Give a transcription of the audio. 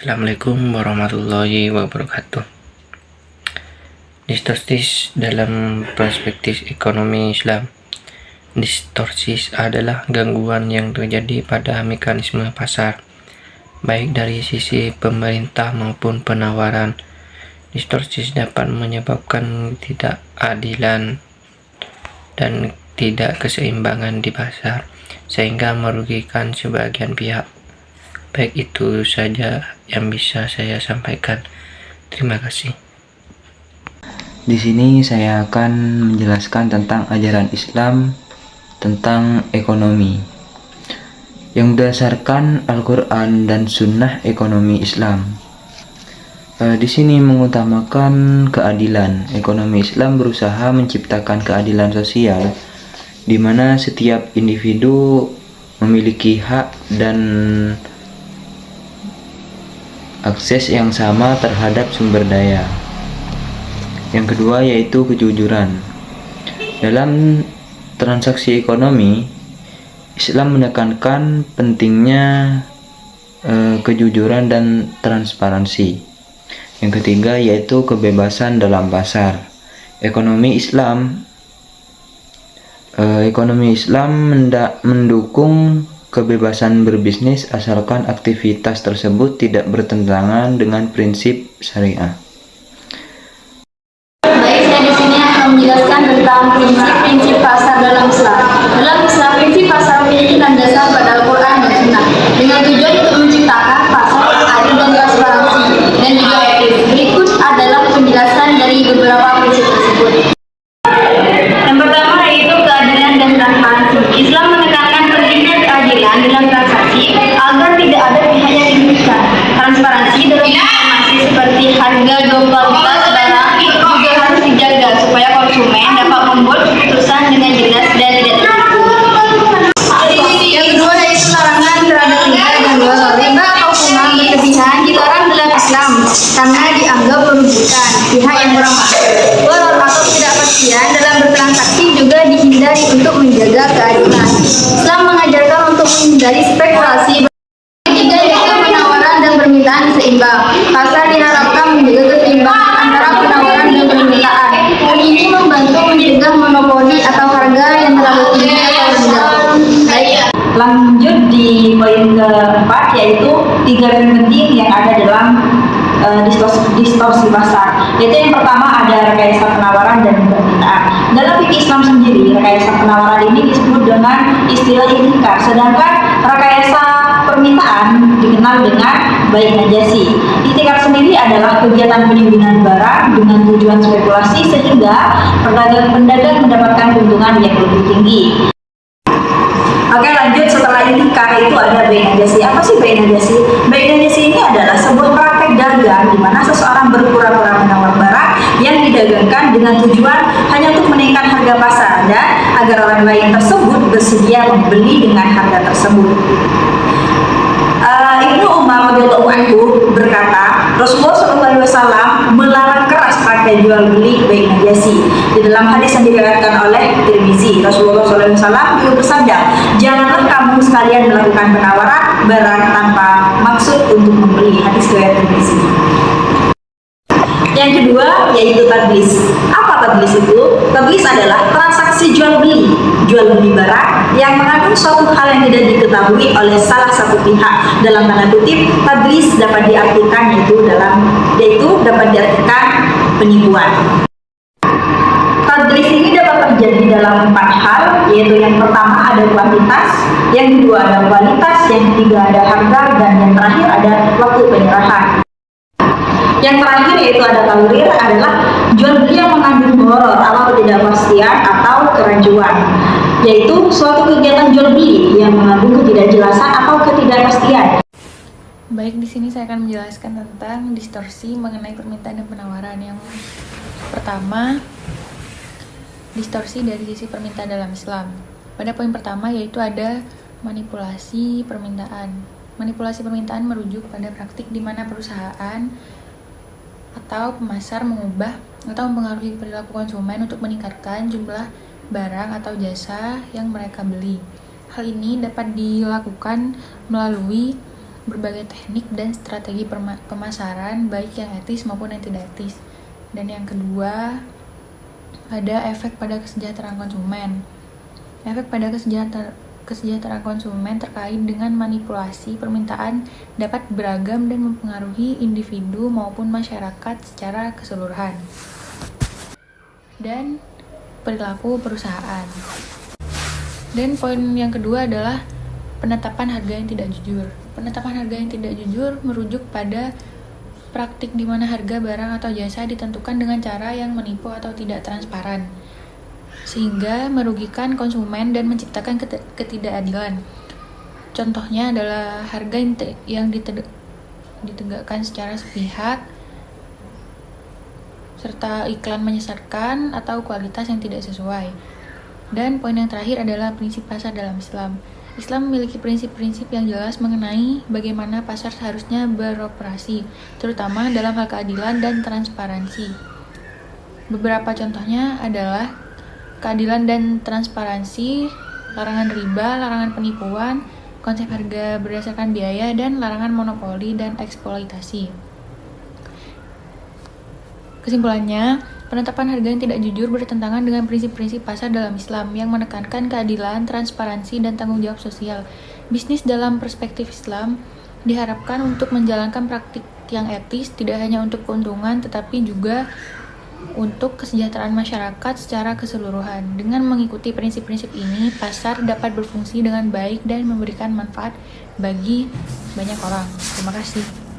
Assalamualaikum warahmatullahi wabarakatuh. Distorsi dalam perspektif ekonomi Islam. Distorsi adalah gangguan yang terjadi pada mekanisme pasar, baik dari sisi pemerintah maupun penawaran. Distorsi dapat menyebabkan ketidakadilan dan tidak keseimbangan di pasar, sehingga merugikan sebagian pihak. Baik, itu saja yang bisa saya sampaikan. Terima kasih. Di sini saya akan menjelaskan tentang ajaran Islam tentang ekonomi yang berdasarkan Al-Quran dan Sunnah ekonomi Islam. Di sini mengutamakan keadilan. Ekonomi Islam berusaha menciptakan keadilan sosial, di mana setiap individu memiliki hak dan akses yang sama terhadap sumber daya. Yang kedua yaitu kejujuran. Dalam transaksi ekonomi, Islam menekankan pentingnya kejujuran dan transparansi. Yang ketiga yaitu kebebasan dalam pasar. Ekonomi Islam mendukung kebebasan berbisnis asalkan aktivitas tersebut tidak bertentangan dengan prinsip syariah. Menjelaskan tentang prinsip-prinsip pasar dalam Islam. Dalam Islam, prinsip pasar memiliki landasan pada Al-Quran dan Sunnah dengan tujuan untuk menciptakan pasar yang adil dan transparansi dan juga etis. Berikut adalah penjelasan dari beberapa prinsip tersebut. Yang pertama yaitu keadilan dan transparansi. Islam menekankan pentingnya keadilan dalam transaksi agar tidak ada pihak yang dirugikan. Transparansi dalam informasi seperti harga jual kualitas barang juga harus dijaga supaya konsumen dapat membuat keputusan dengan jelas dan tidak tertipu. Yang kedua yaitu larangan terhadap riba dan jual. Riba atau bunga berlebihan dilarang dalam Islam karena dianggap merugikan pihak yang kurang mampu. Gharar atau ketidakpastian dalam bertransaksi juga dihindari untuk menjaga keadilan. Islam mengajarkan untuk menghindari spekulasi. Ketiga yaitu penawaran dan permintaan seimbang. Pasar diharapkan menjaga keseimbangan antara penawaran dan permintaan. Hal ini membantu mencegah monopoli atau harga yang terlalu tinggi atau rendah. Baik. Lanjut di poin keempat yaitu 3 poin penting yang ada dalam distorsi pasar. Yaitu yang pertama ada rekayasa penawaran dan permintaan. Dalam fikih Islam sendiri, rekayasa penawaran ini disebut dengan istilah ihtikar, sedangkan rekayasa permintaan dikenal dengan bai' najasi. Ihtikar sendiri adalah kegiatan penyembunyian barang dengan tujuan spekulasi sehingga pedagang mendapatkan keuntungan yang lebih tinggi. Oke, lanjut. Setelah ihtikar itu ada bai' najasi. Apa sih bai' najasi? Bai' najasi ini adalah sebuah praktek dagang di mana seseorang berpura-pura menawar barang yang didagangkan dengan tujuan hanya untuk menaikkan harga pasar dan agar orang lain tersebut bersedia membeli dengan harga tersebut. Ibnu Umar radhiyallahu anhu berkata, Rasulullah SAW melarang keras praktek jual beli bai' najasi. Di dalam hadis yang diriwayatkan oleh Tirmizi, Rasulullah SAW juga bersabda, janganlah kamu sekalian melakukan penawaran barang tanpa maksud untuk membeli. Hadis riwayat Tirmizi. Yang kedua yaitu tadlis. Apa tadlis itu? Tadlis adalah transaksi jual beli barang yang mengandung suatu hal yang tidak diketahui oleh salah satu pihak. Dalam tanda kutip, tadlis dapat diartikan dapat diartikan penipuan. Tadlis ini dapat terjadi dalam 4 hal, yaitu yang pertama ada kuantitas, yang kedua ada kualitas, yang ketiga ada harga, dan yang terakhir ada waktu penyerahan. Yang terakhir yaitu ada tawrir, adalah jual beli yang mengandung gharar atau ketidakpastian atau kerancuan, yaitu suatu kegiatan jual beli yang mengandung ketidakjelasan atau ketidakpastian. Baik, di sini saya akan menjelaskan tentang distorsi mengenai permintaan dan penawaran. Yang pertama, distorsi dari sisi permintaan dalam Islam. Pada poin pertama yaitu ada manipulasi permintaan. Manipulasi permintaan merujuk pada praktik di mana perusahaan atau pemasar mengubah atau mempengaruhi perilaku konsumen untuk meningkatkan jumlah barang atau jasa yang mereka beli. Hal ini dapat dilakukan melalui berbagai teknik dan strategi pemasaran, baik yang etis maupun yang tidak etis. Dan yang kedua, ada efek pada kesejahteraan konsumen. Efek pada kesejahteraan konsumen terkait dengan manipulasi permintaan dapat beragam dan mempengaruhi individu maupun masyarakat secara keseluruhan. Dan perilaku perusahaan. Dan poin yang kedua adalah penetapan harga yang tidak jujur. Penetapan harga yang tidak jujur merujuk pada praktik di mana harga barang atau jasa ditentukan dengan cara yang menipu atau tidak transparan, sehingga merugikan konsumen dan menciptakan ketidakadilan. Contohnya adalah harga yang ditegakkan secara sepihak, serta iklan menyesatkan atau kualitas yang tidak sesuai. Dan poin yang terakhir adalah prinsip pasar dalam Islam. Islam memiliki prinsip-prinsip yang jelas mengenai bagaimana pasar seharusnya beroperasi, terutama dalam hal keadilan dan transparansi. Beberapa contohnya adalah keadilan dan transparansi, larangan riba, larangan penipuan, konsep harga berdasarkan biaya, dan larangan monopoli dan eksploitasi. Kesimpulannya, penetapan harga yang tidak jujur bertentangan dengan prinsip-prinsip pasar dalam Islam yang menekankan keadilan, transparansi, dan tanggung jawab sosial. Bisnis dalam perspektif Islam diharapkan untuk menjalankan praktik yang etis, tidak hanya untuk keuntungan, tetapi juga untuk kesejahteraan masyarakat secara keseluruhan. Dengan mengikuti prinsip-prinsip ini, pasar dapat berfungsi dengan baik dan memberikan manfaat bagi banyak orang. Terima kasih.